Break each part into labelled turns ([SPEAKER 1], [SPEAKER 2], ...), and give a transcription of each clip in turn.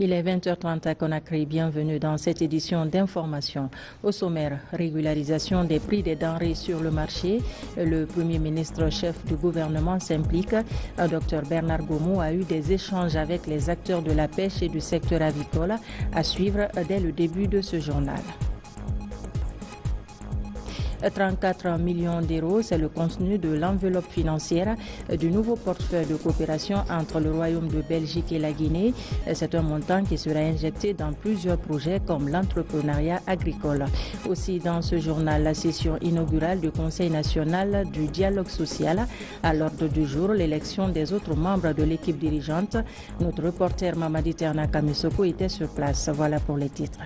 [SPEAKER 1] Il est 20h30 à Conakry. Bienvenue dans cette édition d'information. Au sommaire, régularisation des prix des denrées sur le marché. Le Premier ministre chef du gouvernement s'implique. Dr Bernard Goumou a eu des échanges avec les acteurs de la pêche et du secteur avicole à suivre dès le début de ce journal. 34 millions d'euros, c'est le contenu de l'enveloppe financière du nouveau portefeuille de coopération entre le Royaume de Belgique et la Guinée. C'est un montant qui sera injecté dans plusieurs projets comme l'entrepreneuriat agricole. Aussi dans ce journal, la session inaugurale du Conseil national du dialogue social. À l'ordre du jour, l'élection des autres membres de l'équipe dirigeante. Notre reporter Mamadi Terna Kamisoko était sur place. Voilà pour les titres.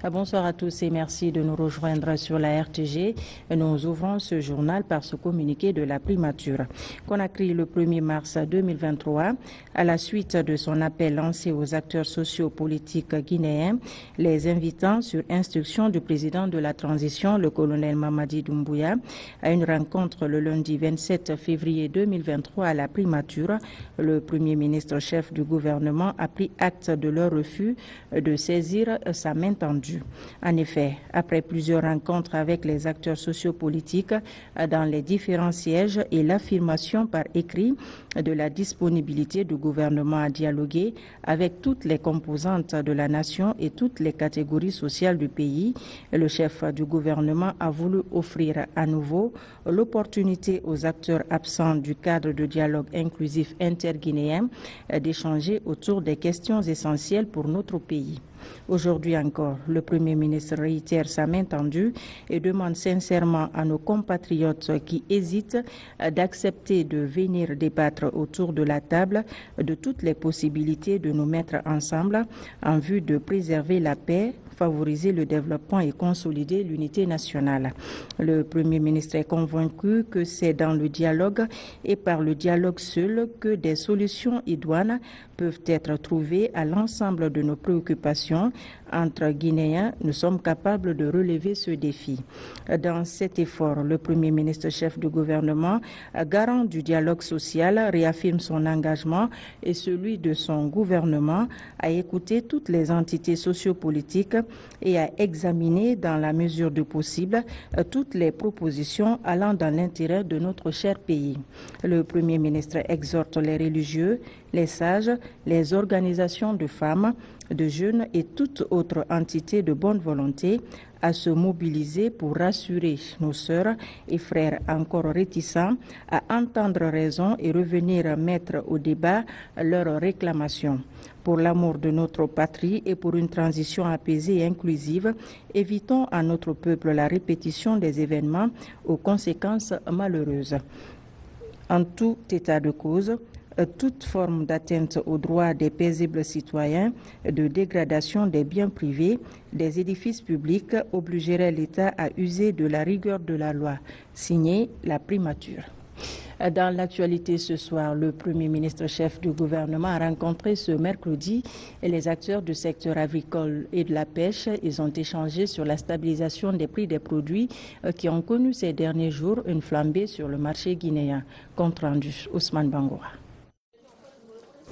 [SPEAKER 1] Bonsoir à tous et merci de nous rejoindre sur la RTG. Nous ouvrons ce journal par ce communiqué de la primature. Conakry le 1er mars 2023, à la suite de son appel lancé aux acteurs sociopolitiques guinéens, les invitant sur instruction du président de la transition, le colonel Mamadi Doumbouya, à une rencontre le lundi 27 février 2023 à la primature, le Premier ministre chef du gouvernement a pris acte de leur refus de saisir sa main tendue. En effet, après plusieurs rencontres avec les acteurs sociopolitiques dans les différents sièges et l'affirmation par écrit de la disponibilité du gouvernement à dialoguer avec toutes les composantes de la nation et toutes les catégories sociales du pays, le chef du gouvernement a voulu offrir à nouveau l'opportunité aux acteurs absents du cadre de dialogue inclusif interguinéen d'échanger autour des questions essentielles pour notre pays. Aujourd'hui encore, le Premier ministre réitère sa main tendue et demande sincèrement à nos compatriotes qui hésitent d'accepter de venir débattre autour de la table de toutes les possibilités de nous mettre ensemble en vue de préserver la paix, favoriser le développement et consolider l'unité nationale. Le Premier ministre est convaincu que c'est dans le dialogue et par le dialogue seul que des solutions idoines peuvent être trouvées à l'ensemble de nos préoccupations. Entre Guinéens, nous sommes capables de relever ce défi. Dans cet effort, le Premier ministre chef du gouvernement, garant du dialogue social, réaffirme son engagement et celui de son gouvernement à écouter toutes les entités sociopolitiques et à examiner dans la mesure du possible toutes les propositions allant dans l'intérêt de notre cher pays. Le Premier ministre exhorte les religieux, les sages, les organisations de femmes, de jeunes et toute autre entité de bonne volonté à se mobiliser pour rassurer nos sœurs et frères encore réticents à entendre raison et revenir mettre au débat leurs réclamations. Pour l'amour de notre patrie et pour une transition apaisée et inclusive, évitons à notre peuple la répétition des événements aux conséquences malheureuses. En tout état de cause, toute forme d'atteinte aux droits des paisibles citoyens, de dégradation des biens privés, des édifices publics obligerait l'État à user de la rigueur de la loi. Signé la primature. Dans l'actualité ce soir, le Premier ministre chef du gouvernement a rencontré ce mercredi les acteurs du secteur agricole et de la pêche. Ils ont échangé sur la stabilisation des prix des produits qui ont connu ces derniers jours une flambée sur le marché guinéen. Compte rendu, Ousmane Bangoura.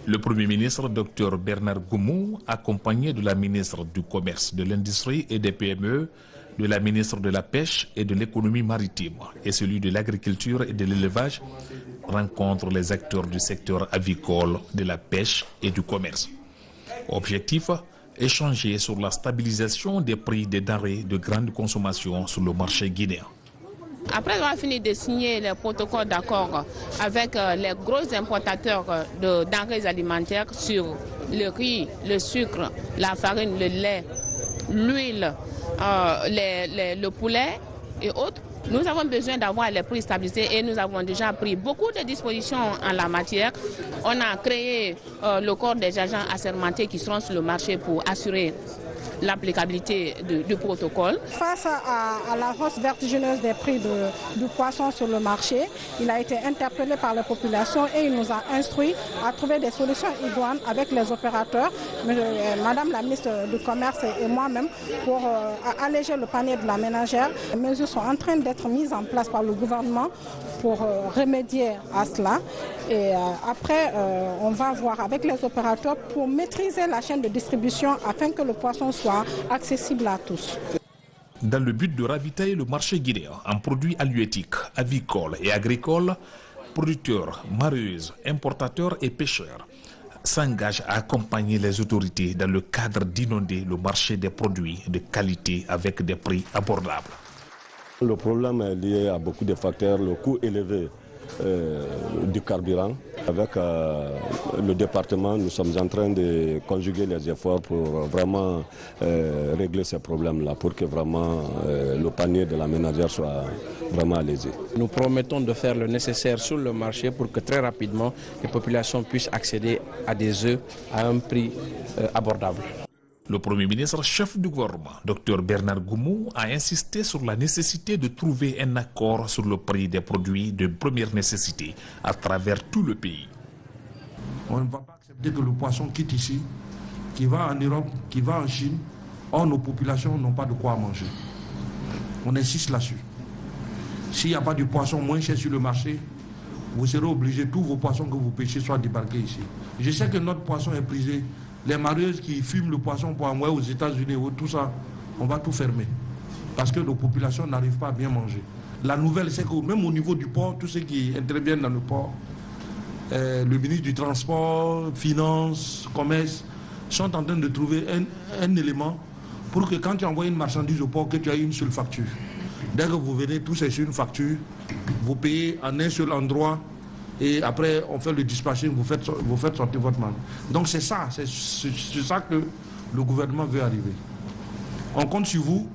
[SPEAKER 2] Le Premier ministre, Dr Bernard Goumou, accompagné de la ministre du Commerce, de l'Industrie et des PME, de la ministre de la Pêche et de l'Économie maritime et celui de l'Agriculture et de l'Élevage, rencontre les acteurs du secteur avicole, de la pêche et du commerce. Objectif, échanger sur la stabilisation des prix des denrées de grande consommation sur le marché guinéen.
[SPEAKER 3] Après avoir fini de signer le protocole d'accord avec les gros importateurs de denrées alimentaires sur le riz, le sucre, la farine, le lait, l'huile, le poulet et autres, nous avons besoin d'avoir les prix stabilisés et nous avons déjà pris beaucoup de dispositions en la matière. On a créé le corps des agents assermentés qui seront sur le marché pour assurer l'applicabilité du protocole.
[SPEAKER 4] Face à la hausse vertigineuse des prix du poisson sur le marché, il a été interpellé par la population et il nous a instruit à trouver des solutions idoines avec les opérateurs, Madame la ministre du Commerce et moi-même, pour alléger le panier de la ménagère. Les mesures sont en train d'être mises en place par le gouvernement pour remédier à cela. Et après, on va voir avec les opérateurs pour maîtriser la chaîne de distribution afin que le poisson soit accessible à tous.
[SPEAKER 2] Dans le but de ravitailler le marché guinéen en produits halieutiques, avicoles et agricoles, producteurs, mareyeuses, importateurs et pêcheurs s'engagent à accompagner les autorités dans le cadre d'inonder le marché des produits de qualité avec des prix abordables.
[SPEAKER 5] Le problème est lié à beaucoup de facteurs, le coût élevé du carburant. Avec le département, nous sommes en train de conjuguer les efforts pour vraiment régler ces problèmes-là, pour que vraiment le panier de la ménagère soit vraiment allégé.
[SPEAKER 6] Nous promettons de faire le nécessaire sur le marché pour que très rapidement les populations puissent accéder à des œufs à un prix abordable.
[SPEAKER 2] Le Premier ministre, chef du gouvernement, Dr Bernard Goumou, a insisté sur la nécessité de trouver un accord sur le prix des produits de première nécessité à travers tout le pays.
[SPEAKER 7] On ne va pas accepter que le poisson quitte ici, qui va en Europe, qui va en Chine. Or, nos populations n'ont pas de quoi manger. On insiste là-dessus. S'il n'y a pas de poisson moins cher sur le marché, vous serez obligés, tous vos poissons que vous pêchez soient débarqués ici. Je sais que notre poisson est prisé. Les marieuses qui fument le poisson pour envoyer aux États-Unis, tout ça, on va tout fermer. Parce que nos populations n'arrivent pas à bien manger. La nouvelle, c'est que même au niveau du port, tous ceux qui interviennent dans le port, le ministre du Transport, Finances, Commerce, sont en train de trouver un élément pour que quand tu envoies une marchandise au port, que tu aies une seule facture. Dès que vous venez, tout c'est sur une facture, vous payez en un seul endroit, et après on fait le dispatching, vous faites sortir votre manne. Donc c'est ça que le gouvernement veut arriver. On compte sur vous,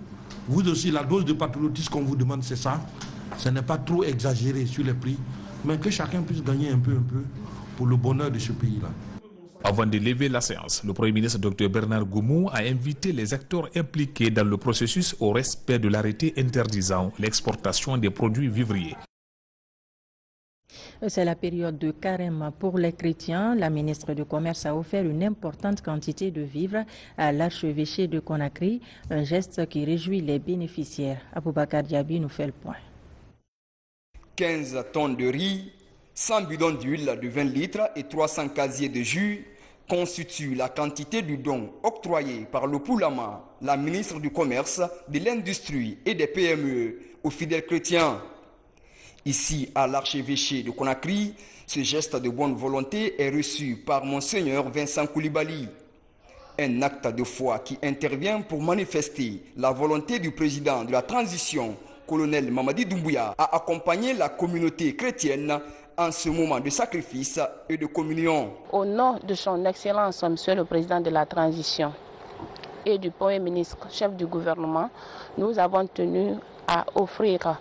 [SPEAKER 7] vous aussi, la dose de patriotisme qu'on vous demande, c'est ça. Ce n'est pas trop exagéré sur les prix, mais que chacun puisse gagner un peu pour le bonheur de ce pays-là.
[SPEAKER 2] Avant de lever la séance, le Premier ministre Dr Bernard Goumou a invité les acteurs impliqués dans le processus au respect de l'arrêté interdisant l'exportation des produits vivriers.
[SPEAKER 1] C'est la période de carême pour les chrétiens. La ministre du Commerce a offert une importante quantité de vivres à l'archevêché de Conakry, un geste qui réjouit les bénéficiaires. Aboubakar Diaby nous fait le point.
[SPEAKER 8] 15 tonnes de riz, 100 bidons d'huile de 20 litres et 300 casiers de jus constituent la quantité du don octroyé par le Poulama, la ministre du Commerce, de l'Industrie et des PME aux fidèles chrétiens. Ici, à l'archevêché de Conakry, ce geste de bonne volonté est reçu par Monseigneur Vincent Koulibaly. Un acte de foi qui intervient pour manifester la volonté du président de la transition, colonel Mamadi Doumbouya, à accompagner la communauté chrétienne en ce moment de sacrifice et de communion.
[SPEAKER 3] Au nom de son Excellence, Monsieur le Président de la transition et du Premier ministre, chef du gouvernement, nous avons tenu à offrir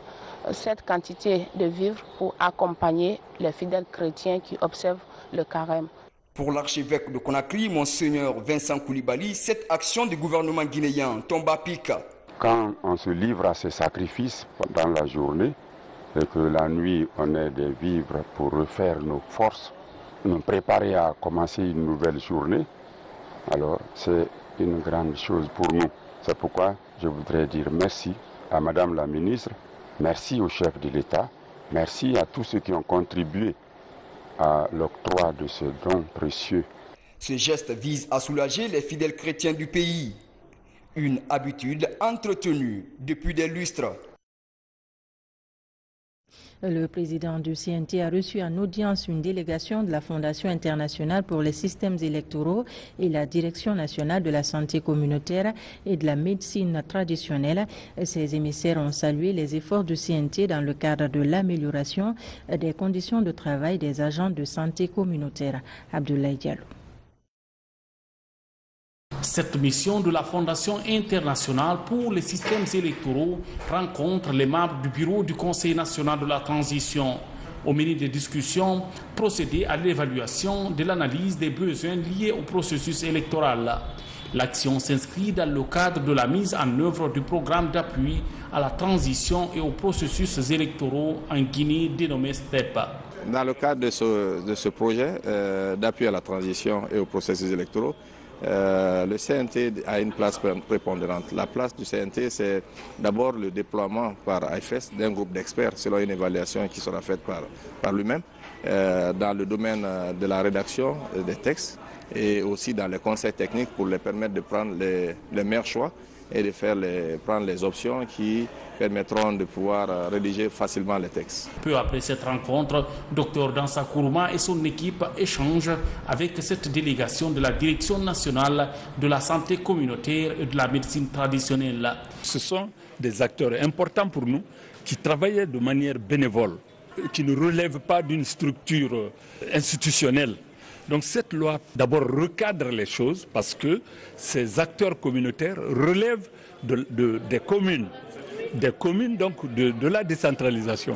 [SPEAKER 3] cette quantité de vivres pour accompagner les fidèles chrétiens qui observent le carême.
[SPEAKER 8] Pour l'archevêque de Conakry, Monseigneur Vincent Koulibaly, cette action du gouvernement guinéen tombe à pic.
[SPEAKER 9] Quand on se livre à ces sacrifices dans la journée et que la nuit on ait des vivres pour refaire nos forces, nous préparer à commencer une nouvelle journée, alors c'est une grande chose pour nous. C'est pourquoi je voudrais dire merci à Madame la ministre, merci au chef de l'État, merci à tous ceux qui ont contribué à l'octroi de ce don précieux.
[SPEAKER 8] Ce geste vise à soulager les fidèles chrétiens du pays. Une habitude entretenue depuis des lustres.
[SPEAKER 1] Le président du CNT a reçu en audience une délégation de la Fondation internationale pour les systèmes électoraux et la Direction nationale de la santé communautaire et de la médecine traditionnelle. Ces émissaires ont salué les efforts du CNT dans le cadre de l'amélioration des conditions de travail des agents de santé communautaire. Abdoulaye Diallo.
[SPEAKER 10] Cette mission de la Fondation internationale pour les systèmes électoraux rencontre les membres du bureau du Conseil national de la transition. Au milieu des discussions, procéder à l'évaluation de l'analyse des besoins liés au processus électoral. L'action s'inscrit dans le cadre de la mise en œuvre du programme d'appui à la transition et aux processus électoraux en Guinée dénommé STEP.
[SPEAKER 11] Dans le cadre de ce projet d'appui à la transition et aux processus électoraux, le CNT a une place prépondérante. La place du CNT, c'est d'abord le déploiement par AFS d'un groupe d'experts selon une évaluation qui sera faite par lui-même dans le domaine de la rédaction des textes et aussi dans les conseils techniques pour les permettre de prendre les meilleurs choix et de prendre les options qui permettront de pouvoir rédiger facilement les textes.
[SPEAKER 10] Peu après cette rencontre, Dr Dansa Kourouma et son équipe échangent avec cette délégation de la Direction nationale de la santé communautaire et de la médecine traditionnelle.
[SPEAKER 12] Ce sont des acteurs importants pour nous qui travaillent de manière bénévole, qui ne relèvent pas d'une structure institutionnelle. Donc cette loi d'abord recadre les choses parce que ces acteurs communautaires relèvent des communes donc de la décentralisation.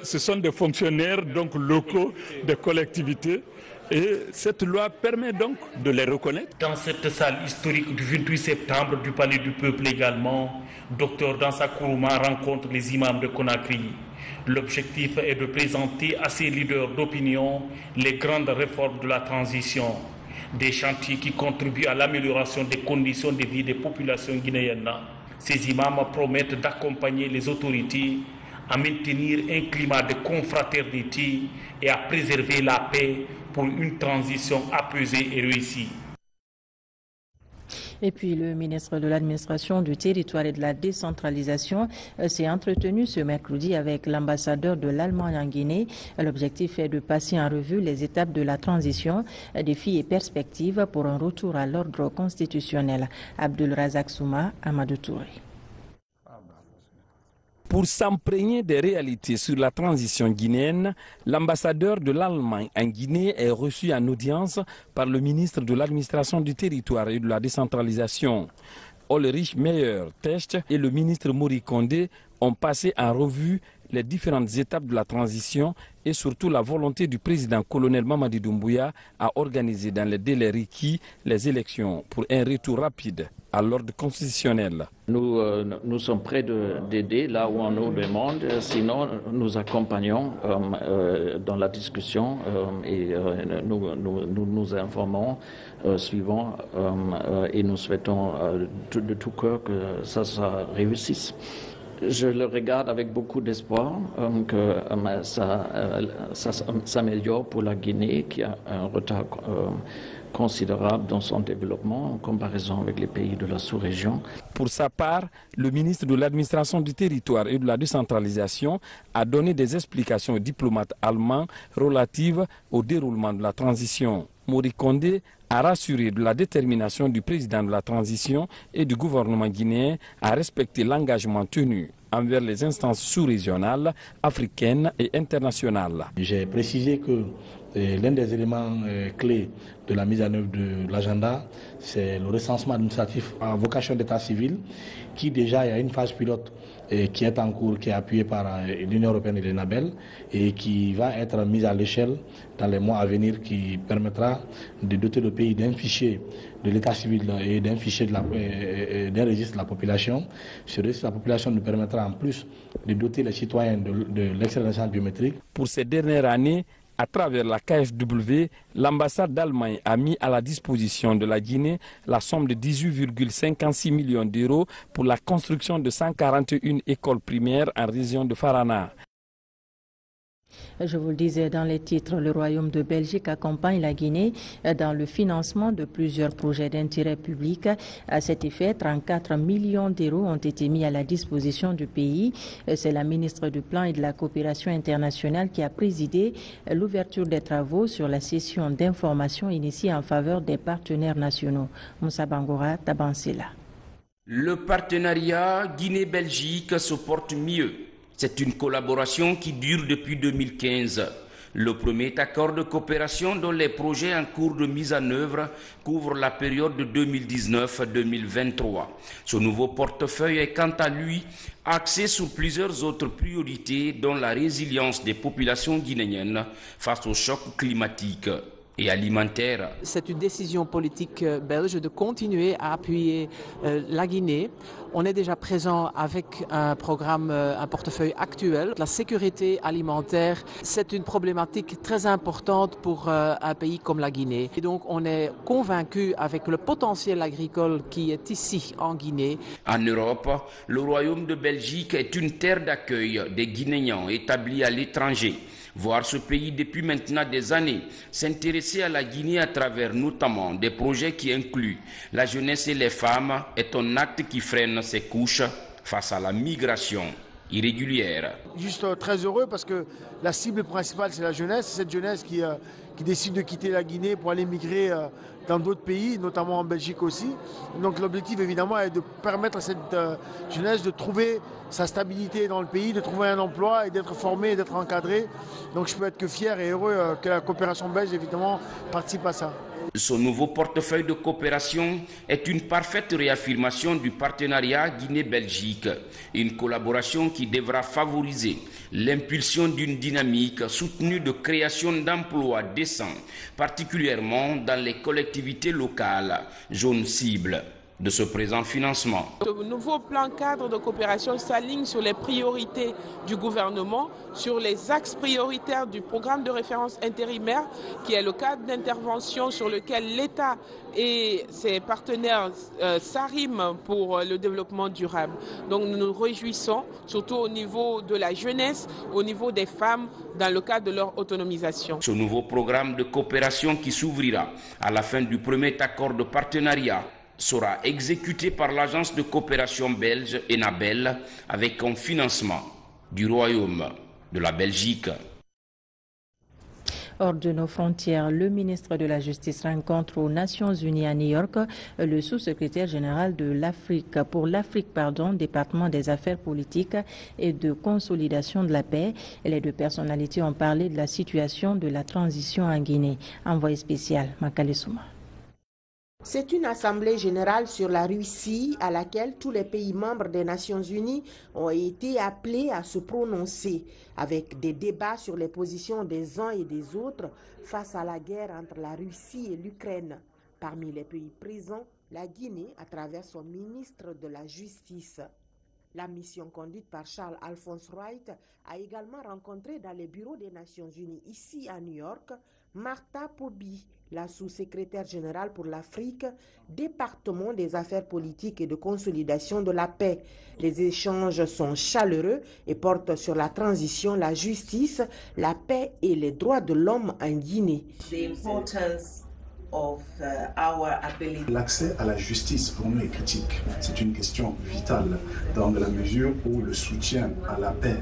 [SPEAKER 12] Ce sont des fonctionnaires donc locaux des collectivités et cette loi permet donc de les reconnaître.
[SPEAKER 10] Dans cette salle historique du 28 septembre du Palais du Peuple également, Dr Dansa Kourouma rencontre les imams de Conakry. L'objectif est de présenter à ces leaders d'opinion les grandes réformes de la transition, des chantiers qui contribuent à l'amélioration des conditions de vie des populations guinéennes. Ces imams promettent d'accompagner les autorités à maintenir un climat de confraternité et à préserver la paix pour une transition apaisée et réussie.
[SPEAKER 1] Et puis le ministre de l'Administration du Territoire et de la Décentralisation s'est entretenu ce mercredi avec l'ambassadeur de l'Allemagne en Guinée. L'objectif est de passer en revue les étapes de la transition, défis et perspectives pour un retour à l'ordre constitutionnel. Abdul Razak Souma, Amadou Touré.
[SPEAKER 13] Pour s'imprégner des réalités sur la transition guinéenne, l'ambassadeur de l'Allemagne en Guinée est reçu en audience par le ministre de l'Administration du Territoire et de la Décentralisation. Ulrich Meyer-Techt et le ministre Mori Kondé ont passé en revue les différentes étapes de la transition et surtout la volonté du président colonel Mamadi Doumbouya à organiser dans les délais requis les élections pour un retour rapide à l'ordre constitutionnel.
[SPEAKER 14] Nous sommes prêts d'aider là où on nous demande, sinon nous accompagnons dans la discussion et nous informons, suivons et nous souhaitons de tout cœur que ça réussisse. Je le regarde avec beaucoup d'espoir que ça s'améliore pour la Guinée qui a un retard considérable dans son développement en comparaison avec les pays de la sous-région.
[SPEAKER 13] Pour sa part, le ministre de l'Administration du Territoire et de la Décentralisation a donné des explications aux diplomates allemands relatives au déroulement de la transition. Mori Kondé a rassuré de la détermination du président de la transition et du gouvernement guinéen à respecter l'engagement tenu envers les instances sous-régionales, africaines et internationales.
[SPEAKER 15] J'ai précisé que l'un des éléments clés de la mise en œuvre de l'agenda, c'est le recensement administratif en vocation d'état civil, qui déjà, il y a une phase pilote qui est en cours, qui est appuyée par l'Union européenne et l'ENABEL, et qui va être mise à l'échelle dans les mois à venir, qui permettra de doter le pays d'un fichier de l'état civil et d'un fichier d'un registre de la population. Ce registre de la population nous permettra en plus de doter les citoyens de l'extrait de naissance biométrique.
[SPEAKER 13] Pour ces dernières années, à travers la KfW, l'ambassade d'Allemagne a mis à la disposition de la Guinée la somme de 18,56 millions d'euros pour la construction de 141 écoles primaires en région de Farana.
[SPEAKER 1] Je vous le disais dans les titres, le Royaume de Belgique accompagne la Guinée dans le financement de plusieurs projets d'intérêt public. À cet effet, 34 millions d'euros ont été mis à la disposition du pays. C'est la ministre du Plan et de la Coopération internationale qui a présidé l'ouverture des travaux sur la session d'information initiée en faveur des partenaires nationaux. Moussa Bangora, Tabansela.
[SPEAKER 16] Le partenariat Guinée-Belgique se porte mieux. C'est une collaboration qui dure depuis 2015. Le premier accord de coopération dont les projets en cours de mise en œuvre couvrent la période de 2019-2023. Ce nouveau portefeuille est quant à lui axé sur plusieurs autres priorités dont la résilience des populations guinéennes face au choc climatique. et alimentaire.
[SPEAKER 17] C'est une décision politique belge de continuer à appuyer la Guinée. On est déjà présent avec un programme, un portefeuille actuel. La sécurité alimentaire, c'est une problématique très importante pour un pays comme la Guinée. Et donc on est convaincu avec le potentiel agricole qui est ici en Guinée.
[SPEAKER 16] En Europe, le Royaume de Belgique est une terre d'accueil des Guinéens établis à l'étranger. Voir ce pays depuis maintenant des années s'intéresser à la Guinée à travers notamment des projets qui incluent la jeunesse et les femmes est un acte qui freine ces couches face à la migration irrégulière.
[SPEAKER 18] Juste très heureux parce que la cible principale c'est la jeunesse, cette jeunesse qui décide de quitter la Guinée pour aller migrer dans d'autres pays, notamment en Belgique aussi. Donc l'objectif évidemment est de permettre à cette jeunesse de trouver sa stabilité dans le pays, de trouver un emploi et d'être formé et d'être encadré. Donc je peux être que fier et heureux que la coopération belge évidemment participe à ça.
[SPEAKER 16] Ce nouveau portefeuille de coopération est une parfaite réaffirmation du partenariat Guinée-Belgique, une collaboration qui devra favoriser l'impulsion d'une dynamique soutenue de création d'emplois décents, particulièrement dans les collectivités locales, zones cibles de ce présent financement.
[SPEAKER 19] Ce nouveau plan cadre de coopération s'aligne sur les priorités du gouvernement, sur les axes prioritaires du programme de référence intérimaire, qui est le cadre d'intervention sur lequel l'État et ses partenaires s'arriment pour le développement durable. Donc nous nous réjouissons, surtout au niveau de la jeunesse, au niveau des femmes, dans le cadre de leur autonomisation.
[SPEAKER 16] Ce nouveau programme de coopération qui s'ouvrira à la fin du premier accord de partenariat sera exécuté par l'agence de coopération belge ENABEL avec un financement du Royaume de la Belgique.
[SPEAKER 1] Hors de nos frontières, le ministre de la Justice rencontre aux Nations Unies à New York le sous-secrétaire général de l'Afrique département des affaires politiques et de consolidation de la paix. Les deux personnalités ont parlé de la situation de la transition en Guinée. Envoyé spécial, Makale Souma.
[SPEAKER 20] C'est une assemblée générale sur la Russie à laquelle tous les pays membres des Nations Unies ont été appelés à se prononcer, avec des débats sur les positions des uns et des autres face à la guerre entre la Russie et l'Ukraine. Parmi les pays présents, la Guinée à travers son ministre de la Justice. La mission conduite par Charles Alphonse Wright a également rencontré dans les bureaux des Nations Unies ici à New York Martha Pobi, la sous-secrétaire générale pour l'Afrique, département des affaires politiques et de consolidation de la paix. Les échanges sont chaleureux et portent sur la transition, la justice, la paix et les droits de l'homme en Guinée.
[SPEAKER 21] L'accès à la justice pour nous est critique. C'est une question vitale dans la mesure où le soutien à la paix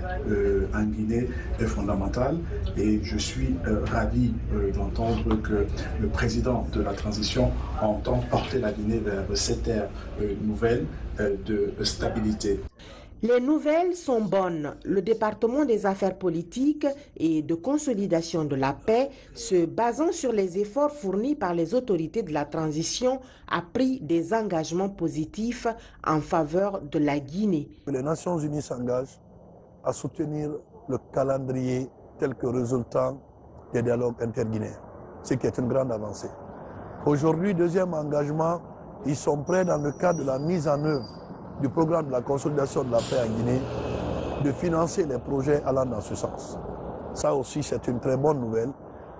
[SPEAKER 21] en Guinée est fondamental et je suis ravi d'entendre que le président de la transition entend porter la Guinée vers cette ère nouvelle de stabilité.
[SPEAKER 20] Les nouvelles sont bonnes. Le département des affaires politiques et de consolidation de la paix, se basant sur les efforts fournis par les autorités de la transition, a pris des engagements positifs en faveur de la Guinée.
[SPEAKER 22] Les Nations Unies s'engagent à soutenir le calendrier tel que résultant des dialogues interguinéens, ce qui est une grande avancée. Aujourd'hui, deuxième engagement, ils sont prêts dans le cadre de la mise en œuvre du programme de la consolidation de la paix en Guinée, de financer les projets allant dans ce sens. Ça aussi, c'est une très bonne nouvelle.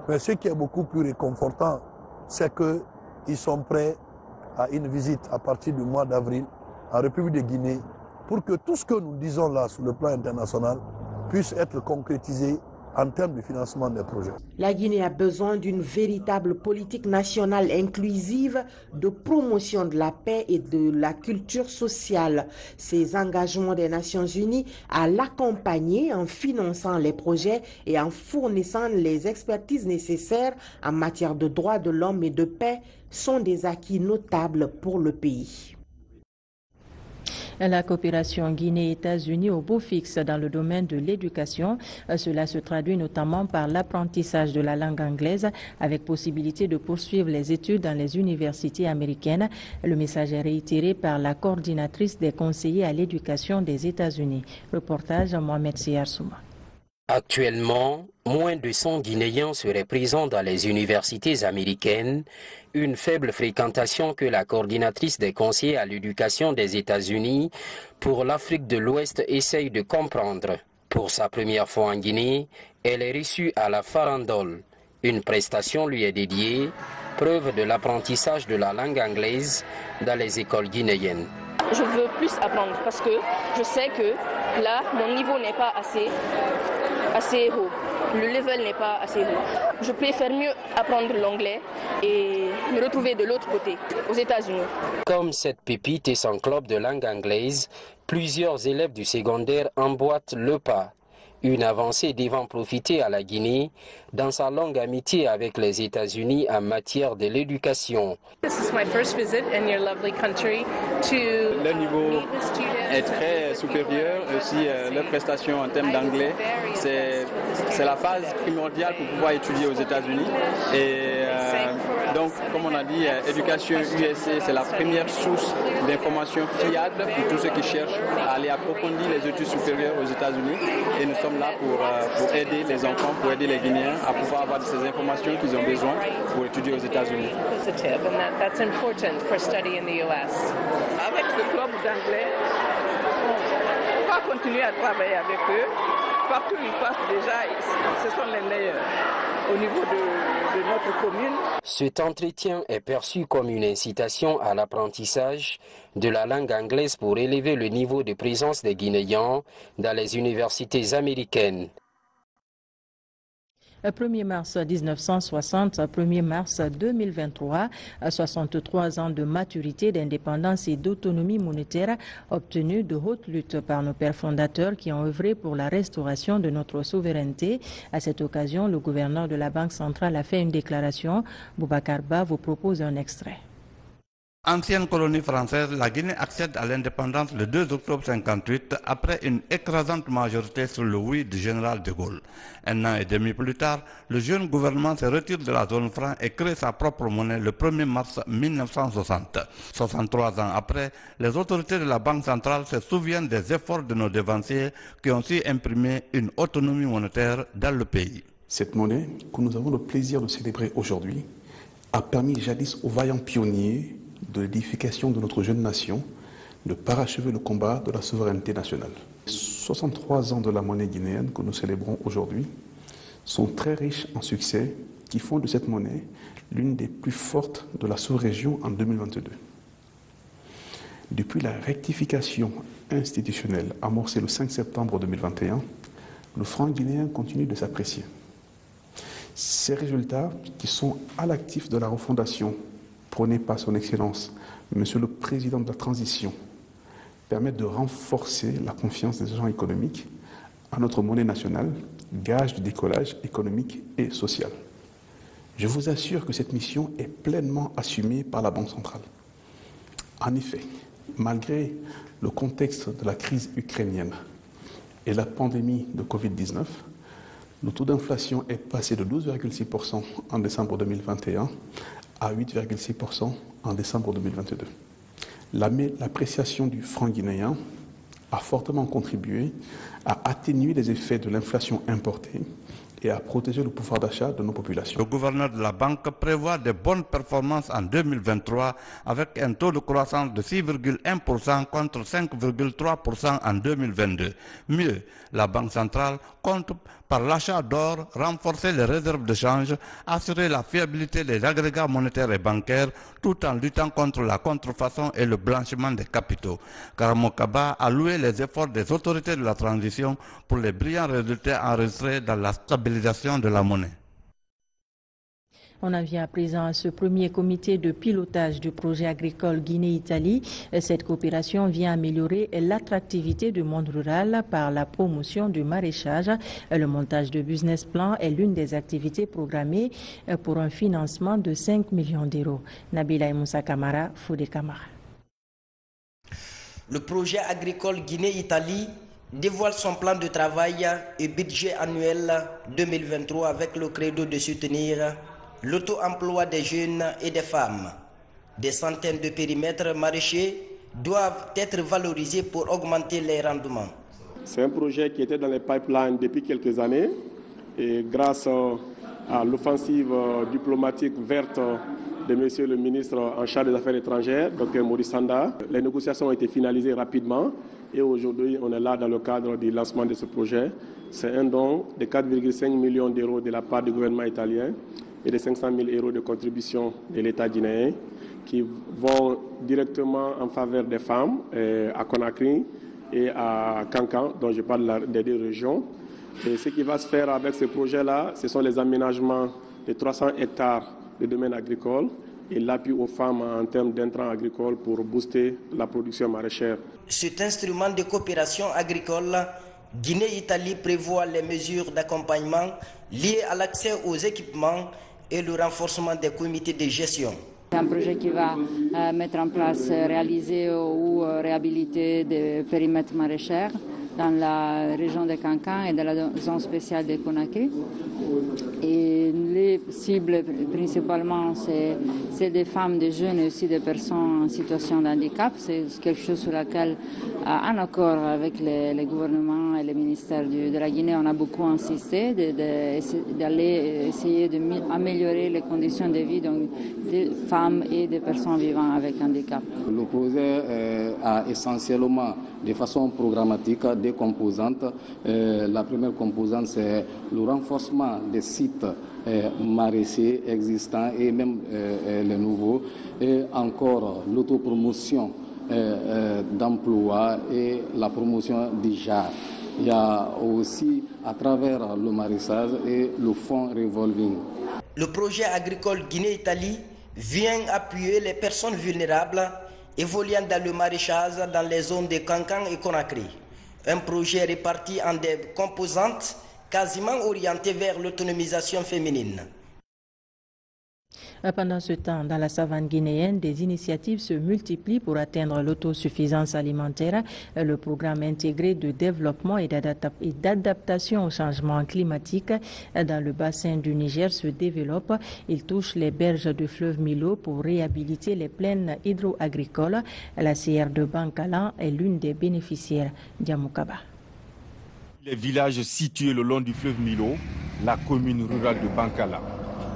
[SPEAKER 22] Mais ce qui est beaucoup plus réconfortant, c'est qu'ils sont prêts à une visite à partir du mois d'avril en République de Guinée pour que tout ce que nous disons là sur le plan international puisse être concrétisé en termes de financement des projets.
[SPEAKER 20] La Guinée a besoin d'une véritable politique nationale inclusive de promotion de la paix et de la culture sociale. Ces engagements des Nations Unies à l'accompagner en finançant les projets et en fournissant les expertises nécessaires en matière de droits de l'homme et de paix sont des acquis notables pour le pays.
[SPEAKER 1] La coopération Guinée-États-Unis au beau fixe dans le domaine de l'éducation. Cela se traduit notamment par l'apprentissage de la langue anglaise avec possibilité de poursuivre les études dans les universités américaines. Le message est réitéré par la coordinatrice des conseillers à l'éducation des États-Unis. Reportage Mohamed Siyar Souma.
[SPEAKER 4] Actuellement, moins de 100 Guinéens seraient présents dans les universités américaines, une faible fréquentation que la coordinatrice des conseillers à l'éducation des États-Unis pour l'Afrique de l'Ouest essaye de comprendre. Pour sa première fois en Guinée, elle est reçue à la farandole. Une prestation lui est dédiée, preuve de l'apprentissage de la langue anglaise dans les écoles guinéennes.
[SPEAKER 5] Je veux plus apprendre parce que je sais que là, mon niveau n'est pas assez haut. Le level n'est pas assez haut. Je préfère mieux apprendre l'anglais et me retrouver de l'autre côté, aux États-Unis.
[SPEAKER 4] Comme cette pépite et son club de langue anglaise, plusieurs élèves du secondaire emboîtent le pas. Une avancée devant profiter à la Guinée dans sa longue amitié avec les États-Unis en matière de l'éducation.
[SPEAKER 23] Le niveau est très supérieur, aussi leurs prestations en termes d'anglais. C'est la phase primordiale pour pouvoir étudier aux États-Unis. Et donc, comme on a dit, éducation USC, c'est la première source d'informations fiables pour tous ceux qui cherchent à aller approfondir les études supérieures aux États-Unis. Et nous sommes là pour aider les enfants, pour aider les Guinéens à pouvoir avoir ces informations qu'ils ont besoin pour étudier aux États-Unis.
[SPEAKER 24] Avec ce club d'anglais, on va continuer à travailler avec eux. Partout où ils passent déjà, ce sont les meilleurs au niveau de notre commune.
[SPEAKER 4] Cet entretien est perçu comme une incitation à l'apprentissage de la langue anglaise pour élever le niveau de présence des Guinéens dans les universités américaines.
[SPEAKER 1] 1er mars 1960, 1er mars 2023, 63 ans de maturité, d'indépendance et d'autonomie monétaire obtenus de haute lutte par nos pères fondateurs qui ont œuvré pour la restauration de notre souveraineté. À cette occasion, le gouverneur de la Banque centrale a fait une déclaration. Boubacar Ba vous propose un extrait.
[SPEAKER 25] Ancienne colonie française, la Guinée accède à l'indépendance le 2 octobre 1958 après une écrasante majorité sur le oui du général de Gaulle. Un an et demi plus tard, le jeune gouvernement se retire de la zone franc et crée sa propre monnaie le 1er mars 1960. 63 ans après, les autorités de la Banque centrale se souviennent des efforts de nos devanciers qui ont su imprimer une autonomie monétaire dans le pays.
[SPEAKER 26] Cette monnaie que nous avons le plaisir de célébrer aujourd'hui a permis jadis aux vaillants pionniers de l'édification de notre jeune nation, de parachever le combat de la souveraineté nationale. 63 ans de la monnaie guinéenne que nous célébrons aujourd'hui sont très riches en succès qui font de cette monnaie l'une des plus fortes de la sous-région en 2022. Depuis la rectification institutionnelle amorcée le 5 septembre 2021, le franc guinéen continue de s'apprécier. Ces résultats, qui sont à l'actif de la refondation prônée par son Excellence, Monsieur le Président de la Transition, permettent de renforcer la confiance des agents économiques à notre monnaie nationale, gage du décollage économique et social. Je vous assure que cette mission est pleinement assumée par la Banque centrale. En effet, malgré le contexte de la crise ukrainienne et la pandémie de Covid-19, le taux d'inflation est passé de 12,6% en décembre 2021 à 8,6% en décembre 2022. L'appréciation du franc guinéen a fortement contribué à atténuer les effets de l'inflation importée et à protéger le pouvoir d'achat de nos populations.
[SPEAKER 25] Le gouverneur de la banque prévoit de bonnes performances en 2023 avec un taux de croissance de 6,1% contre 5,3% en 2022. Mieux, la Banque centrale compte par l'achat d'or renforcer les réserves de change, assurer la fiabilité des agrégats monétaires et bancaires tout en luttant contre la contrefaçon et le blanchiment des capitaux. Karamo Kaba a loué les efforts des autorités de la transition pour les brillants résultats enregistrés dans la stabilisation de la monnaie.
[SPEAKER 1] On en vient à présent à ce premier comité de pilotage du projet agricole Guinée-Italie. Cette coopération vient améliorer l'attractivité du monde rural par la promotion du maraîchage. Le montage de business plan est l'une des activités programmées pour un financement de 5 millions d'euros. Nabila Moussa Kamara, Foudé Kamara.
[SPEAKER 27] Le projet agricole Guinée-Italie dévoile son plan de travail et budget annuel 2023 avec le credo de soutenir l'auto-emploi des jeunes et des femmes. Des centaines de périmètres maraîchers doivent être valorisés pour augmenter les rendements.
[SPEAKER 2] C'est un projet qui était dans les pipelines depuis quelques années et grâce à l'offensive diplomatique verte de monsieur le ministre en charge des Affaires étrangères, Dr Maurice Sanda, les négociations ont été finalisées rapidement et aujourd'hui on est là dans le cadre du lancement de ce projet. C'est un don de 4,5 millions d'euros de la part du gouvernement italien et de 500 000 euros de contribution de l'État guinéen qui vont directement en faveur des femmes à Conakry et à Kankan, dont je parle des deux régions. Et ce qui va se faire avec ce projet-là, ce sont les aménagements de 300 hectares de domaines agricoles et l'appui aux femmes en termes d'intrants agricoles pour booster la production maraîchère.
[SPEAKER 27] Cet instrument de coopération agricole, Guinée-Italie prévoit les mesures d'accompagnement liées à l'accès aux équipements et le renforcement des comités de gestion.
[SPEAKER 3] C'est un projet qui va mettre en place, réaliser ou réhabiliter des périmètres maraîchers dans la région de Kankan et dans la zone spéciale de Conakry. Et les cibles principalement, c'est des femmes, des jeunes et aussi des personnes en situation de handicap. C'est quelque chose sur lequel, en accord avec les gouvernements et les ministères de la Guinée, on a beaucoup insisté d'aller essayer d'améliorer les conditions de vie des femmes et des personnes vivant avec handicap.
[SPEAKER 6] Le projet a essentiellement, de façon programmatique, des composantes. La première composante, c'est le renforcement des sites maraîchers existants et même les nouveaux, et encore l'autopromotion d'emploi et la promotion du genre. Il y a aussi, à travers le maraîchage et le fonds revolving.
[SPEAKER 27] Le projet agricole Guinée-Italie vient appuyer les personnes vulnérables évoluant dans le maraîchage dans les zones de Kankan et Conakry. Un projet réparti en des composantes quasiment orientées vers l'autonomisation féminine.
[SPEAKER 1] Pendant ce temps, dans la savane guinéenne, des initiatives se multiplient pour atteindre l'autosuffisance alimentaire. Le programme intégré de développement et d'adaptation au changement climatique dans le bassin du Niger se développe. Il touche les berges du fleuve Milo pour réhabiliter les plaines hydro-agricoles. La CR de Bankala est l'une des bénéficiaires. Diamoukaba.
[SPEAKER 7] Les villages situés le long du fleuve Milo, la commune rurale de Bankala.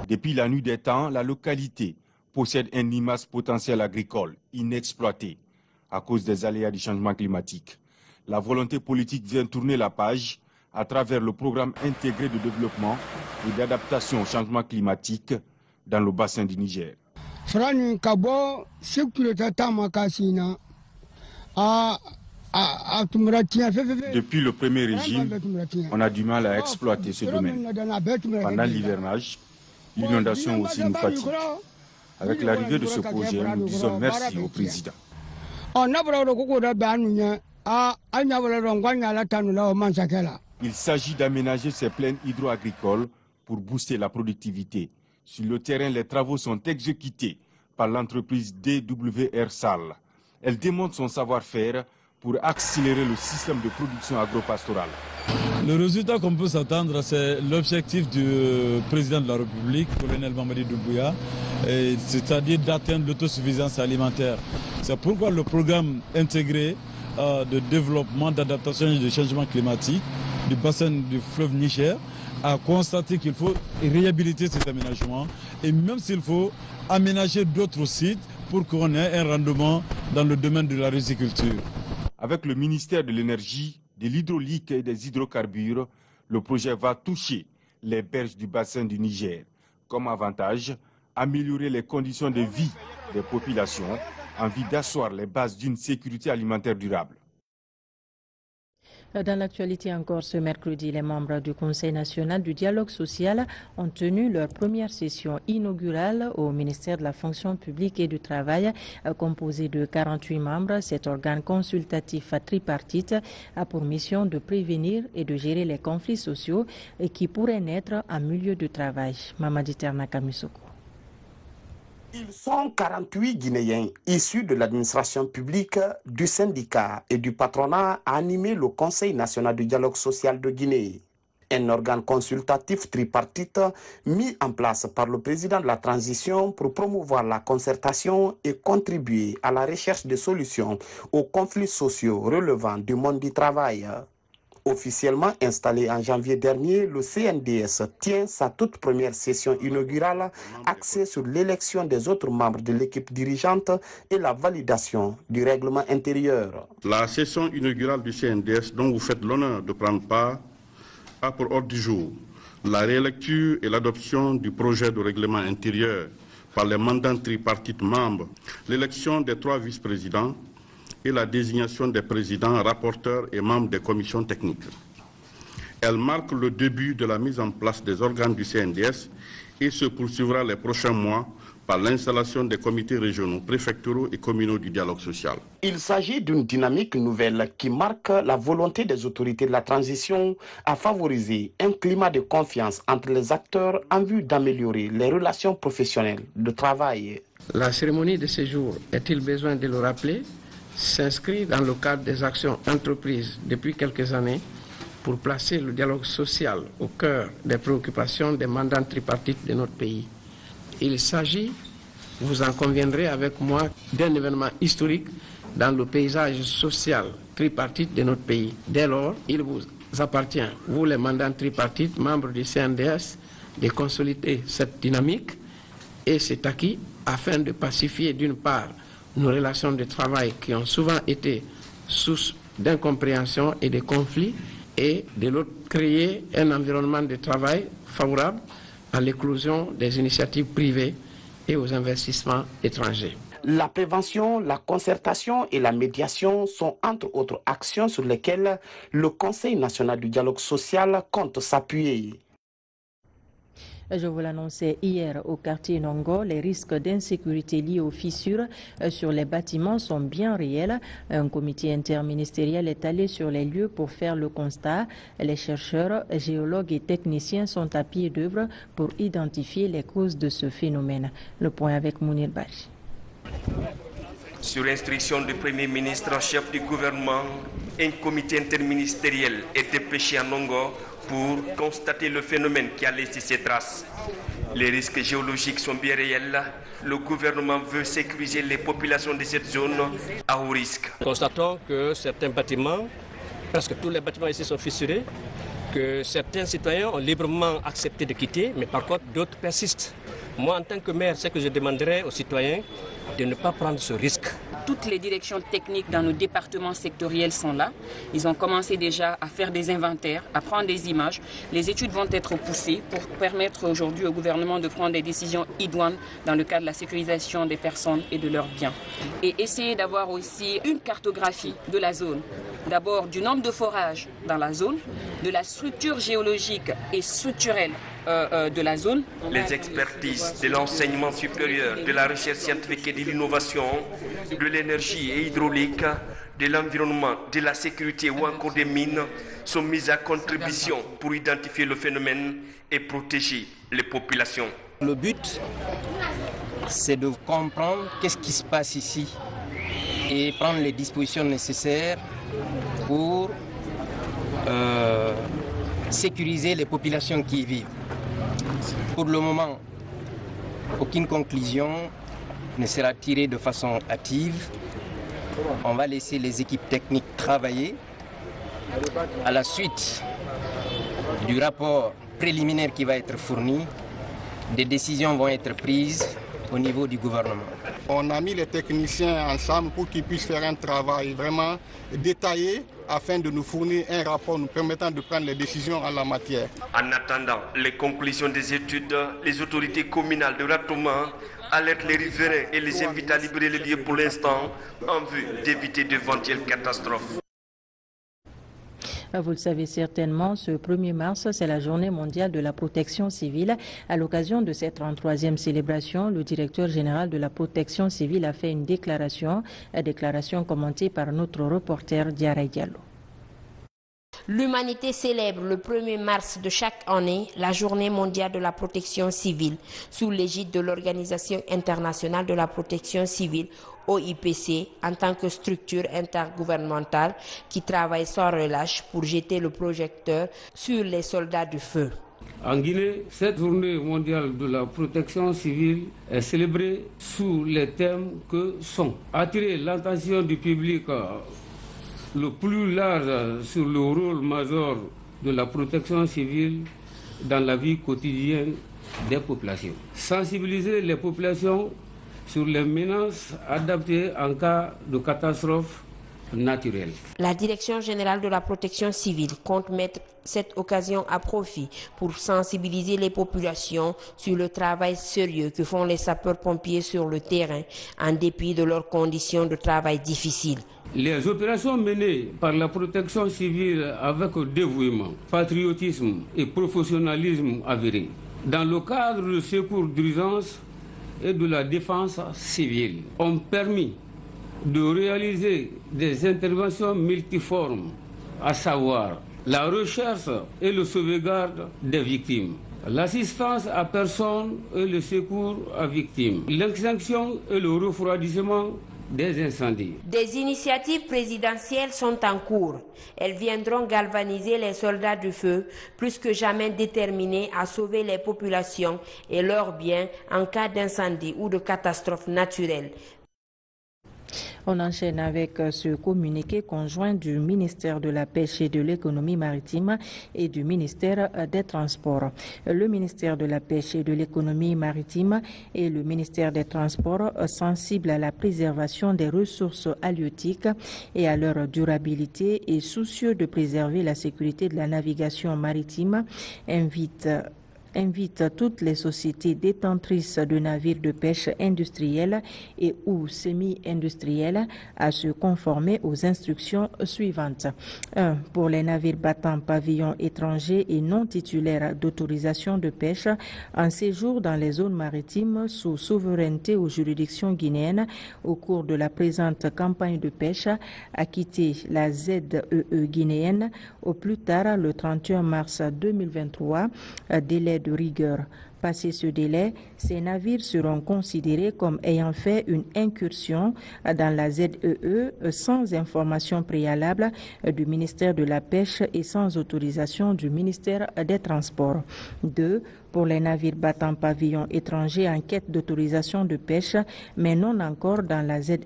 [SPEAKER 7] Depuis la nuit des temps, la localité possède un immense potentiel agricole inexploité à cause des aléas du changement climatique. La volonté politique vient tourner la page à travers le programme intégré de développement et d'adaptation au changement climatique dans le bassin du Niger. Depuis le premier régime, on a du mal à exploiter ce domaine. Pendant l'hivernage, l'inondation aussi nous fatigue. Avec l'arrivée de ce projet, nous disons merci au président. Il s'agit d'aménager ces plaines hydro-agricoles pour booster la productivité. Sur le terrain, les travaux sont exécutés par l'entreprise DWR SAL. Elle démontre son savoir-faire pour accélérer le système de production agro-pastorale.
[SPEAKER 8] Le résultat qu'on peut s'attendre, c'est l'objectif du président de la République, colonel Mamadi Doumbouya, c'est-à-dire d'atteindre l'autosuffisance alimentaire. C'est pourquoi le programme intégré de développement, d'adaptation et de changement climatique du bassin du fleuve Niger a constaté qu'il faut réhabiliter cet aménagement et même s'il faut aménager d'autres sites pour qu'on ait un rendement dans le domaine de la riziculture.
[SPEAKER 7] Avec le ministère de l'Énergie, de l'hydraulique et des hydrocarbures, le projet va toucher les berges du bassin du Niger. Comme avantage, améliorer les conditions de vie des populations en vue d'asseoir les bases d'une sécurité alimentaire durable.
[SPEAKER 1] Dans l'actualité encore ce mercredi, les membres du Conseil national du dialogue social ont tenu leur première session inaugurale au ministère de la fonction publique et du travail, composé de 48 membres. Cet organe consultatif tripartite a pour mission de prévenir et de gérer les conflits sociaux qui pourraient naître en milieu de travail. Mamadi Ternaka Musoko.
[SPEAKER 9] Ils sont 48 Guinéens issus de l'administration publique, du syndicat et du patronat à animer le Conseil national du dialogue social de Guinée. Un organe consultatif tripartite mis en place par le président de la transition pour promouvoir la concertation et contribuer à la recherche de solutions aux conflits sociaux relevant du monde du travail. Officiellement installé en janvier dernier, le CNDS tient sa toute première session inaugurale axée sur l'élection des autres membres de l'équipe dirigeante et la validation du règlement intérieur.
[SPEAKER 10] La session inaugurale du CNDS dont vous faites l'honneur de prendre part a pour ordre du jour la rélecture et l'adoption du projet de règlement intérieur par les mandants tripartites membres, l'élection des 3 vice-présidents et la désignation des présidents, rapporteurs et membres des commissions techniques. Elle marque le début de la mise en place des organes du CNDS et se poursuivra les prochains mois par l'installation des comités régionaux, préfectoraux et communaux du dialogue social.
[SPEAKER 9] Il s'agit d'une dynamique nouvelle qui marque la volonté des autorités de la transition à favoriser un climat de confiance entre les acteurs en vue d'améliorer les relations professionnelles de travail.
[SPEAKER 11] La cérémonie de ce jour, est-il besoin de le rappeler, s'inscrit dans le cadre des actions entreprises depuis quelques années pour placer le dialogue social au cœur des préoccupations des mandants tripartites de notre pays. Il s'agit, vous en conviendrez avec moi, d'un événement historique dans le paysage social tripartite de notre pays. Dès lors, il vous appartient, vous les mandants tripartites, membres du CNDS, de consolider cette dynamique et cet acquis afin de pacifier d'une part nos relations de travail qui ont souvent été source d'incompréhension et de conflits et de l'autre créer un environnement de travail favorable à l'éclosion des initiatives privées et aux investissements étrangers.
[SPEAKER 9] La prévention, la concertation et la médiation sont entre autres actions sur lesquelles le Conseil national du dialogue social compte s'appuyer.
[SPEAKER 1] Je vous l'annonçais hier au quartier Nongo, les risques d'insécurité liés aux fissures sur les bâtiments sont bien réels. Un comité interministériel est allé sur les lieux pour faire le constat. Les chercheurs, géologues et techniciens sont à pied d'œuvre pour identifier les causes de ce phénomène. Le point avec Mounir Baji.
[SPEAKER 12] Sur instruction du Premier ministre en chef du gouvernement, un comité interministériel est dépêché à Nongo pour constater le phénomène qui a laissé ses traces. Les risques géologiques sont bien réels. Le gouvernement veut sécuriser les populations de cette zone à haut risque.
[SPEAKER 13] Constatons que certains bâtiments, presque tous les bâtiments ici sont fissurés, que certains citoyens ont librement accepté de quitter, mais par contre d'autres persistent. Moi, en tant que maire, ce que je demanderais aux citoyens, de ne pas prendre ce risque.
[SPEAKER 14] Toutes les directions techniques dans nos départements sectoriels sont là. Ils ont commencé déjà à faire des inventaires, à prendre des images. Les études vont être poussées pour permettre aujourd'hui au gouvernement de prendre des décisions idoines dans le cadre de la sécurisation des personnes et de leurs biens. Et essayer d'avoir aussi une cartographie de la zone. D'abord du nombre de forages dans la zone, de la structure géologique et structurelle de la zone.
[SPEAKER 12] Les expertises de l'enseignement supérieur, de la recherche scientifique et de l'innovation, de l'énergie et hydraulique, de l'environnement, de la sécurité ou encore des mines sont mises à contribution pour identifier le phénomène et protéger les populations.
[SPEAKER 13] Le but, c'est de comprendre qu'est-ce qui se passe ici et prendre les dispositions nécessaires pour sécuriser les populations qui y vivent. Pour le moment, aucune conclusion ne sera tirée de façon hâtive. On va laisser les équipes techniques travailler. À la suite du rapport préliminaire qui va être fourni, des décisions vont être prises au niveau du gouvernement.
[SPEAKER 15] On a mis les techniciens ensemble pour qu'ils puissent faire un travail vraiment détaillé afin de nous fournir un rapport nous permettant de prendre les décisions en la matière.
[SPEAKER 12] En attendant les conclusions des études, les autorités communales de Ratoma alertent les riverains et les invitent à libérer les lieux pour l'instant en vue d'éviter d'éventuelles catastrophes.
[SPEAKER 1] Vous le savez certainement, ce 1er mars, c'est la journée mondiale de la protection civile. À l'occasion de cette 33e célébration, le directeur général de la protection civile a fait une déclaration commentée par notre reporter Diarra Diallo.
[SPEAKER 17] L'humanité célèbre le 1er mars de chaque année la journée mondiale de la protection civile sous l'égide de l'Organisation internationale de la protection civile OIPC en tant que structure intergouvernementale qui travaille sans relâche pour jeter le projecteur sur les soldats du feu.
[SPEAKER 28] En Guinée, cette journée mondiale de la protection civile est célébrée sous les thèmes que sont attirer l'attention du public le plus large sur le rôle majeur de la protection civile dans la vie quotidienne des populations. Sensibiliser les populations sur les menaces adaptées en cas de catastrophe naturelle.
[SPEAKER 17] La Direction générale de la protection civile compte mettre cette occasion à profit pour sensibiliser les populations sur le travail sérieux que font les sapeurs-pompiers sur le terrain en dépit de leurs conditions de travail difficiles.
[SPEAKER 28] Les opérations menées par la protection civile avec dévouement, patriotisme et professionnalisme avéré dans le cadre du secours d'urgence et de la défense civile ont permis de réaliser des interventions multiformes, à savoir la recherche et le sauvegarde des victimes, l'assistance à personnes et le secours à victimes, l'extinction et le refroidissement des incendies.
[SPEAKER 17] Des initiatives présidentielles sont en cours. Elles viendront galvaniser les soldats du feu, plus que jamais déterminés à sauver les populations et leurs biens en cas d'incendie ou de catastrophe naturelle.
[SPEAKER 1] On enchaîne avec ce communiqué conjoint du ministère de la Pêche et de l'Économie maritime et du ministère des Transports. Le ministère de la Pêche et de l'Économie maritime et le ministère des Transports, sensibles à la préservation des ressources halieutiques et à leur durabilité et soucieux de préserver la sécurité de la navigation maritime, invite toutes les sociétés détentrices de navires de pêche industriels et ou semi-industriels à se conformer aux instructions suivantes. 1. Pour les navires battant pavillon étranger et non titulaires d'autorisation de pêche en séjour dans les zones maritimes sous souveraineté aux juridictions guinéennes au cours de la présente campagne de pêche, à quitter la ZEE guinéenne au plus tard le 31 mars 2023, délai de rigueur. Passé ce délai, ces navires seront considérés comme ayant fait une incursion dans la ZEE sans information préalable du ministère de la Pêche et sans autorisation du ministère des Transports. 2. Pour les navires battant pavillon étranger en quête d'autorisation de pêche, mais non encore dans la ZEE,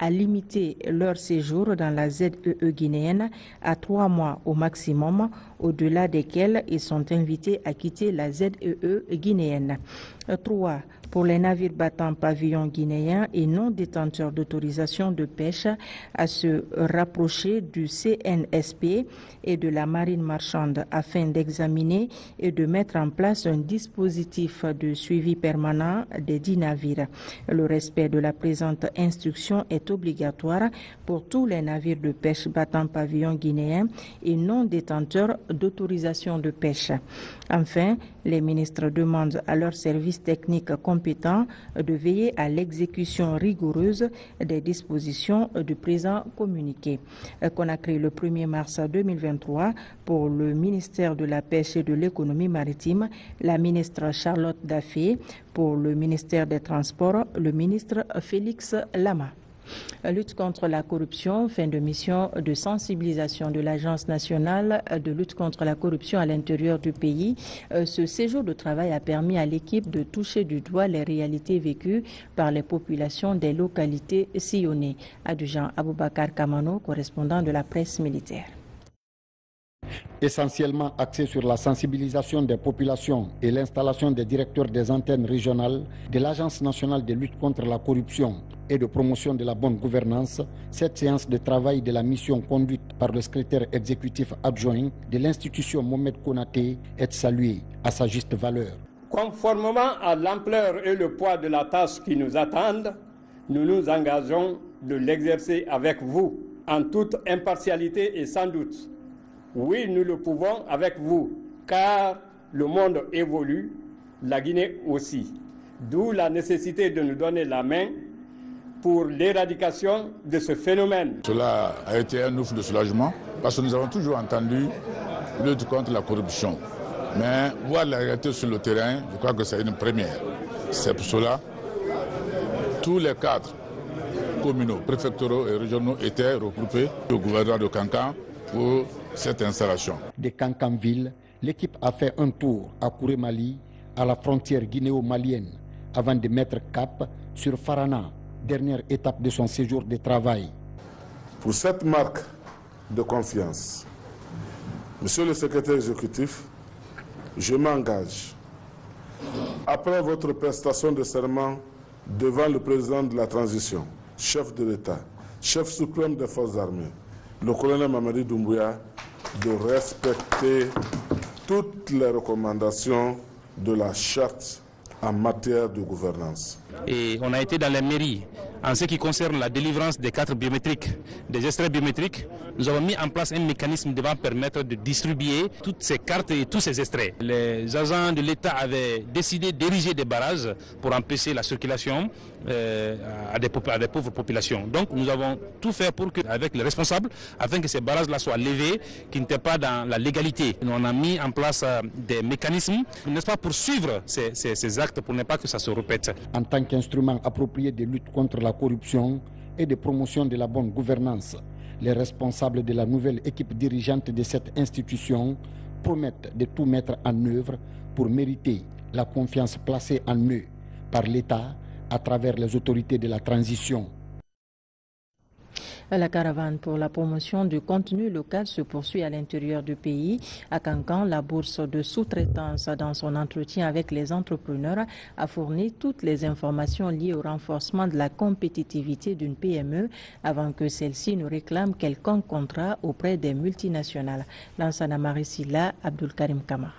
[SPEAKER 1] à limiter leur séjour dans la ZEE guinéenne à 3 mois au maximum, au-delà desquels ils sont invités à quitter la ZEE guinéenne. 3. Pour les navires battant pavillon guinéen et non détenteurs d'autorisation de pêche à se rapprocher du CNSP et de la marine marchande afin d'examiner et de mettre en place un dispositif de suivi permanent des 10 navires. Le respect de la présente instruction est obligatoire pour tous les navires de pêche battant pavillon guinéen et non détenteurs d'autorisation de pêche. Enfin, les ministres demandent à leurs services techniques compétents de veiller à l'exécution rigoureuse des dispositions du présent communiqué. Conakry, le 1er mars 2023, pour le ministère de la Pêche et de l'Économie maritime, la ministre Charlotte Daffé, pour le ministère des Transports, le ministre Félix Lama. Lutte contre la corruption, fin de mission de sensibilisation de l'Agence nationale de lutte contre la corruption à l'intérieur du pays. Ce séjour de travail a permis à l'équipe de toucher du doigt les réalités vécues par les populations des localités sillonnées. Adjudant Aboubakar Kamano, correspondant de la presse militaire.
[SPEAKER 5] Essentiellement axé sur la sensibilisation des populations et l'installation des directeurs des antennes régionales de l'Agence nationale de lutte contre la corruption et de promotion de la bonne gouvernance, cette séance de travail de la mission conduite par le secrétaire exécutif adjoint de l'institution Mohamed Konaté est saluée à sa juste valeur.
[SPEAKER 16] Conformément à l'ampleur et le poids de la tâche qui nous attendent, nous nous engageons de l'exercer avec vous en toute impartialité et sans doute. Oui, nous le pouvons avec vous, car le monde évolue, la Guinée aussi. D'où la nécessité de nous donner la main pour l'éradication de ce phénomène.
[SPEAKER 18] Cela a été un ouf de soulagement, parce que nous avons toujours entendu lutte contre la corruption. Mais voir la réalité sur le terrain, je crois que c'est une première. C'est pour cela que tous les cadres communaux, préfectoraux et régionaux étaient regroupés au gouvernement de Kankan pour cette installation.
[SPEAKER 5] De Kankanville, l'équipe a fait un tour à Kourémali, à la frontière guinéo-malienne, avant de mettre cap sur Farana, dernière étape de son séjour de travail.
[SPEAKER 4] Pour cette marque de confiance, Monsieur le secrétaire exécutif, je m'engage, après votre prestation de serment devant le président de la transition, chef de l'État, chef suprême des forces armées, le colonel Mamadi Doumbouya, de respecter toutes les recommandations de la charte en matière de gouvernance.
[SPEAKER 19] Et on a été dans les mairies. En ce qui concerne la délivrance des cartes biométriques, des extraits biométriques, nous avons mis en place un mécanisme devant permettre de distribuer toutes ces cartes et tous ces extraits. Les agents de l'État avaient décidé d'ériger des barrages pour empêcher la circulation à des pauvres populations. Donc nous avons tout fait avec les responsables afin que ces barrages-là soient levés, qui n'étaient pas dans la légalité. Nous on a mis en place des mécanismes, n'est-ce pas, pour suivre ces actes, pour ne pas que ça se répète.
[SPEAKER 5] En tant qu'instrument approprié de lutte contre la corruption et de promotion de la bonne gouvernance, les responsables de la nouvelle équipe dirigeante de cette institution promettent de tout mettre en œuvre pour mériter la confiance placée en eux par l'État à travers les autorités de la transition.
[SPEAKER 1] La caravane pour la promotion du contenu local se poursuit à l'intérieur du pays. À Kankan, la bourse de sous-traitance, dans son entretien avec les entrepreneurs, a fourni toutes les informations liées au renforcement de la compétitivité d'une PME avant que celle-ci ne réclame quelconque contrat auprès des multinationales. Lansana Marisila, Abdul Karim Kamara.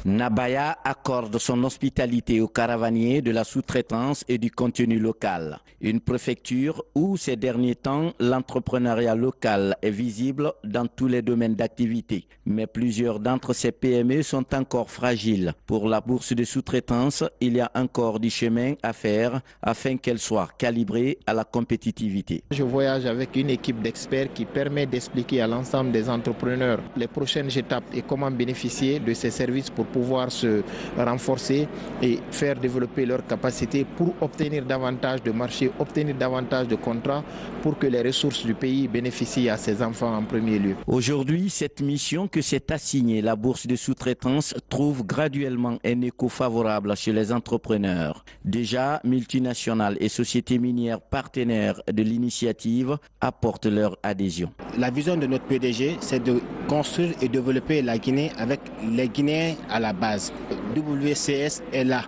[SPEAKER 20] Nabaya accorde son hospitalité aux caravaniers de la sous-traitance et du contenu local. Une préfecture où ces derniers temps, l'entrepreneuriat local est visible dans tous les domaines d'activité. Mais plusieurs d'entre ces PME sont encore fragiles. Pour la bourse de sous-traitance, il y a encore du chemin à faire afin qu'elle soit calibrée à la compétitivité.
[SPEAKER 21] Je voyage avec une équipe d'experts qui permet d'expliquer à l'ensemble des entrepreneurs les prochaines étapes et comment bénéficier de ces services pour pouvoir se renforcer et faire développer leurs capacités pour obtenir davantage de marchés, obtenir davantage de contrats pour que les ressources du pays bénéficient à ses enfants en premier lieu.
[SPEAKER 20] Aujourd'hui, cette mission que s'est assignée la bourse de sous-traitance trouve graduellement un écho favorable chez les entrepreneurs. Déjà, multinationales et sociétés minières partenaires de l'initiative apportent leur adhésion.
[SPEAKER 22] La vision de notre PDG, c'est de construire et développer la Guinée avec les Guinéens à la base. WCS est là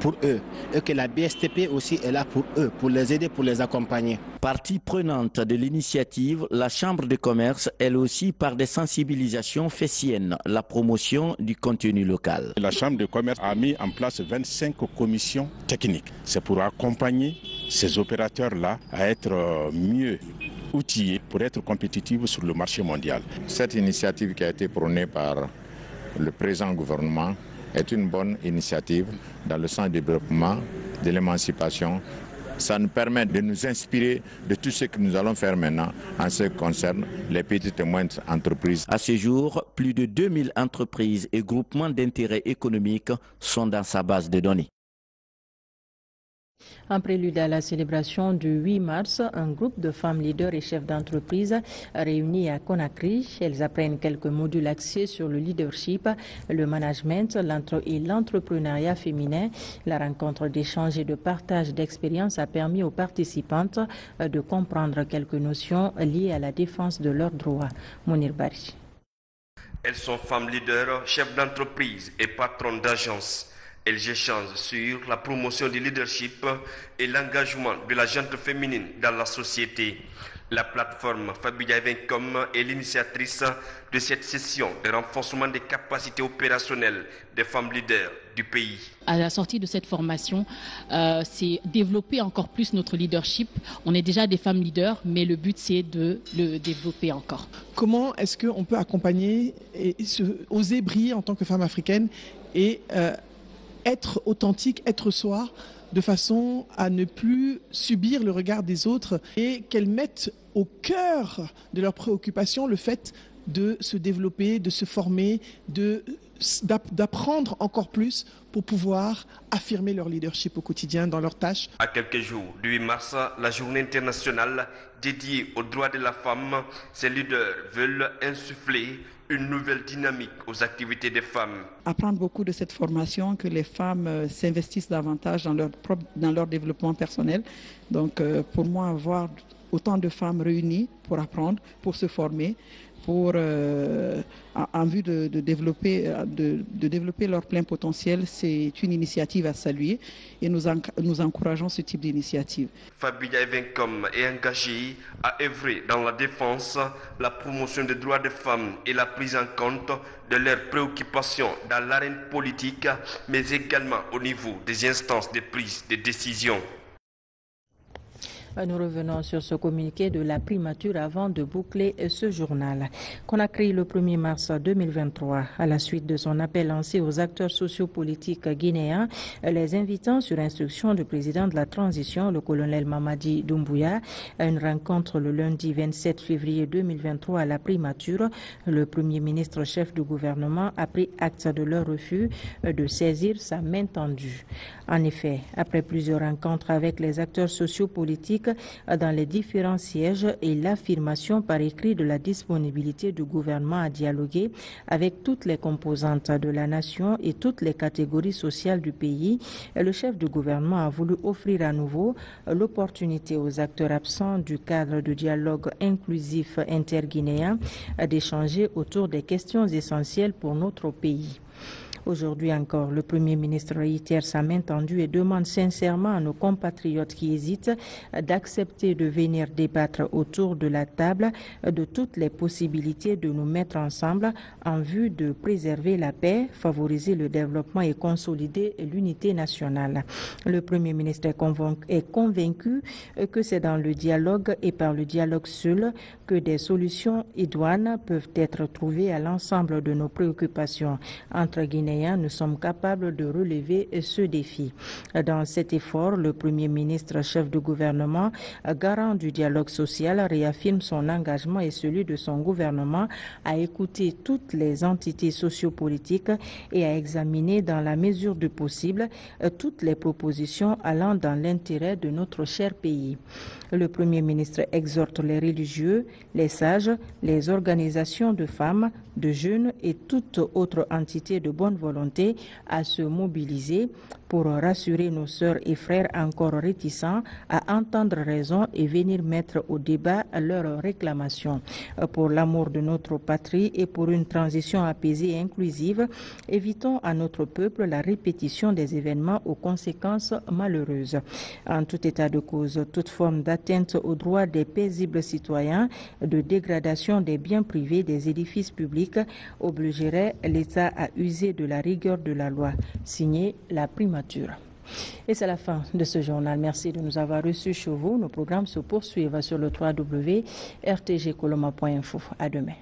[SPEAKER 22] pour eux et que la BSTP aussi est là pour eux, pour les aider, pour les accompagner.
[SPEAKER 20] Partie prenante de l'initiative, la Chambre de commerce, elle aussi par des sensibilisations fait sienne la promotion du contenu local.
[SPEAKER 23] La Chambre de commerce a mis en place 25 commissions techniques. C'est pour accompagner ces opérateurs-là à être mieux outillés pour être compétitifs sur le marché mondial.
[SPEAKER 24] Cette initiative qui a été prônée par le présent gouvernement est une bonne initiative dans le sens du développement, de l'émancipation. Ça nous permet de nous inspirer de tout ce que nous allons faire maintenant en ce qui concerne les petites et moyennes entreprises.
[SPEAKER 20] À ce jour, plus de 2000 entreprises et groupements d'intérêt économique sont dans sa base de données.
[SPEAKER 1] En prélude à la célébration du 8 mars, un groupe de femmes leaders et chefs d'entreprise réunis à Conakry. Elles apprennent quelques modules axés sur le leadership, le management et l'entrepreneuriat féminin. La rencontre d'échange et de partage d'expériences a permis aux participantes de comprendre quelques notions liées à la défense de leurs droits. Mounir Bari.
[SPEAKER 12] Elles sont femmes leaders, chefs d'entreprise et patrons d'agences. Elles échangent sur la promotion du leadership et l'engagement de la gente féminine dans la société. La plateforme Fabia Evencom est l'initiatrice de cette session de renforcement des capacités opérationnelles des femmes leaders du pays.
[SPEAKER 26] À la sortie de cette formation, c'est développer encore plus notre leadership. On est déjà des femmes leaders, mais le but c'est de le développer encore.
[SPEAKER 29] Comment est-ce qu'on peut accompagner et oser briller en tant que femme africaine et être authentique, être soi, de façon à ne plus subir le regard des autres et qu'elles mettent au cœur de leurs préoccupations le fait de se développer, de se former, d'apprendre encore plus pour pouvoir affirmer leur leadership au quotidien dans leurs tâches.
[SPEAKER 12] À quelques jours du 8 mars, la journée internationale dédiée aux droits de la femme, ces leaders veulent insuffler une nouvelle dynamique aux activités des femmes.
[SPEAKER 30] Apprendre beaucoup de cette formation, que les femmes s'investissent davantage dans leur développement personnel. Donc pour moi, voir autant de femmes réunies pour apprendre, pour se former, en vue de développer leur plein potentiel. C'est une initiative à saluer et nous encourageons ce type d'initiative.
[SPEAKER 12] Fabia Evencom est engagée à œuvrer dans la défense, la promotion des droits des femmes et la prise en compte de leurs préoccupations dans l'arène politique, mais également au niveau des instances de prise de décision.
[SPEAKER 1] Nous revenons sur ce communiqué de la primature avant de boucler ce journal. Conakry le 1er mars 2023, à la suite de son appel lancé aux acteurs sociopolitiques guinéens, les invitant sur instruction du président de la transition, le colonel Mamadi Doumbouya, à une rencontre le lundi 27 février 2023 à la primature. Le Premier ministre chef du gouvernement a pris acte de leur refus de saisir sa main tendue. En effet, après plusieurs rencontres avec les acteurs sociopolitiques dans les différents sièges et l'affirmation par écrit de la disponibilité du gouvernement à dialoguer avec toutes les composantes de la nation et toutes les catégories sociales du pays, le chef du gouvernement a voulu offrir à nouveau l'opportunité aux acteurs absents du cadre de dialogue inclusif interguinéen d'échanger autour des questions essentielles pour notre pays. Aujourd'hui encore, le Premier ministre réitère sa main tendue et demande sincèrement à nos compatriotes qui hésitent d'accepter de venir débattre autour de la table de toutes les possibilités de nous mettre ensemble en vue de préserver la paix, favoriser le développement et consolider l'unité nationale. Le Premier ministre est convaincu que c'est dans le dialogue et par le dialogue seul que des solutions idoines peuvent être trouvées à l'ensemble de nos préoccupations. Entre Guinéens, nous sommes capables de relever ce défi. Dans cet effort, le Premier ministre, chef du gouvernement, garant du dialogue social, réaffirme son engagement et celui de son gouvernement à écouter toutes les entités sociopolitiques et à examiner dans la mesure du possible toutes les propositions allant dans l'intérêt de notre cher pays. Le Premier ministre exhorte les religieux, les sages, les organisations de femmes, de jeunes et toute autre entité de bonne volonté à se mobiliser pour rassurer nos sœurs et frères encore réticents à entendre raison et venir mettre au débat leurs réclamations. Pour l'amour de notre patrie et pour une transition apaisée et inclusive, évitons à notre peuple la répétition des événements aux conséquences malheureuses. En tout état de cause, toute forme d'atteinte aux droits des paisibles citoyens, de dégradation des biens privés, des édifices publics, obligerait l'État à user de la rigueur de la loi. Signé la primature. Et c'est la fin de ce journal. Merci de nous avoir reçus chez vous. Nos programmes se poursuivent sur le www.rtgcoloma.info. À demain.